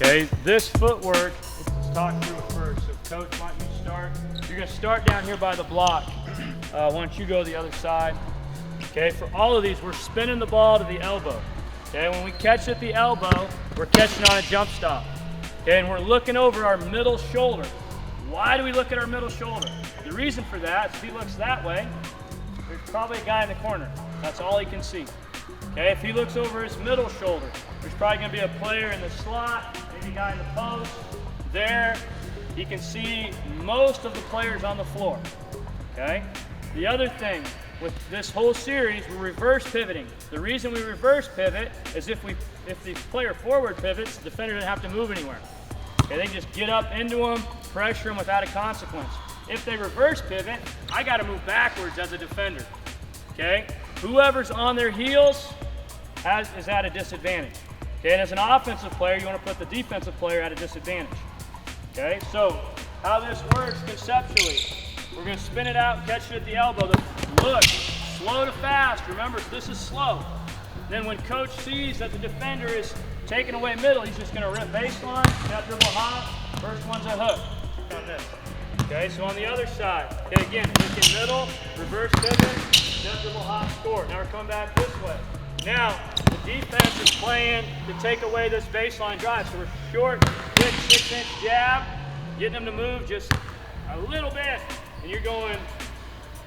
Okay, this footwork, let's talk through it first. So coach, why don't you start? You're gonna start down here by the block. Why don't you go the other side? Okay, for all of these, we're spinning the ball to the elbow. Okay, when we catch at the elbow, we're catching on a jump stop. Okay, and we're looking over our middle shoulder. Why do we look at our middle shoulder? The reason for that is if he looks that way, there's probably a guy in the corner. That's all he can see. Okay, if he looks over his middle shoulder, there's probably gonna be a player in the slot, maybe a guy in the post. There, he can see most of the players on the floor. Okay? The other thing, with this whole series, we're reverse pivoting. The reason we reverse pivot is if the player forward pivots, the defender doesn't have to move anywhere. Okay, they just get up into them, pressure them without a consequence. If they reverse pivot, I got to move backwards as a defender. Okay, whoever's on their heels is at a disadvantage. Okay, and as an offensive player, you want to put the defensive player at a disadvantage. Okay, so how this works conceptually, we're going to spin it out, catch it at the elbow. Look, slow to fast. Remember, this is slow. Then when coach sees that the defender is taking away middle, he's just going to rip baseline, step dribble hop. First one's a hook. On this. Okay, so on the other side, okay, again, looking middle, reverse pivot, step dribble hop, score. Now we're coming back this way. Now, the defense is playing to take away this baseline drive. So we're short, quick 6-inch jab, getting them to move just a little bit. And you're going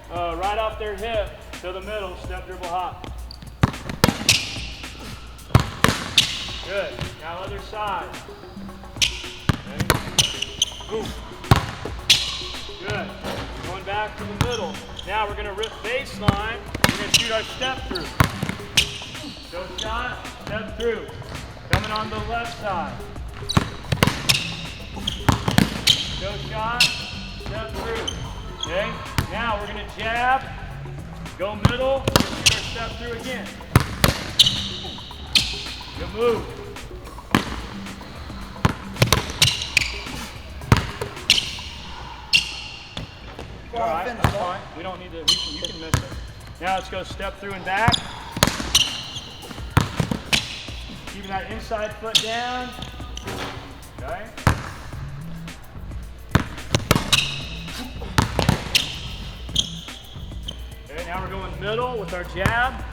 right off their hip to the middle, step dribble hop. Good. Now other side. Okay. Ooh. Good. Going back to the middle. Now we're going to rip baseline. We're going to shoot our step through. Go shot, step through. Coming on the left side. Go shot, step through. Okay? Now we're going to jab, go middle, shoot our step through again. Good move. All right, that's fine. We don't need to, you can miss it. Now let's go step through and back. Keeping that inside foot down. Okay. Okay, now we're going middle with our jab.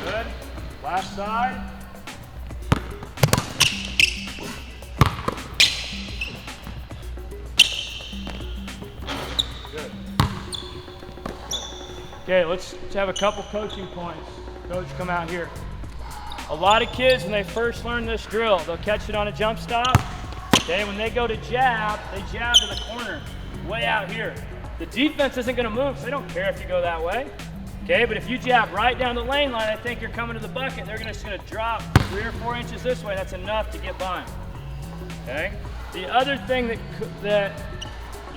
Good. Last side. Good. Okay, let's have a couple coaching points. Coach, come out here. A lot of kids, when they first learn this drill, they'll catch it on a jump stop. Okay, when they go to jab, they jab to the corner, way out here. The defense isn't gonna move, so they don't care if you go that way. Okay, but if you jab right down the lane line, I think you're coming to the bucket, they're just gonna drop 3 or 4 inches this way. That's enough to get by them. Okay? The other thing that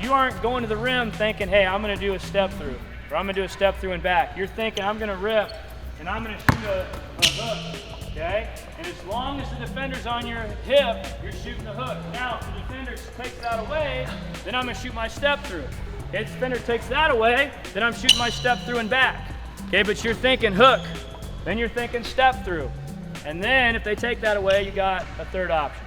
you aren't going to the rim thinking, hey, I'm gonna do a step through, or I'm gonna do a step through and back. You're thinking, I'm gonna rip, and I'm gonna shoot a hook. Okay? And as long as the defender's on your hip, you're shooting the hook. Now, if the defender takes that away, then I'm going to shoot my step through. Okay, if the defender takes that away, then I'm shooting my step through and back. Okay, but you're thinking hook, then you're thinking step through. And then if they take that away, you got a third option.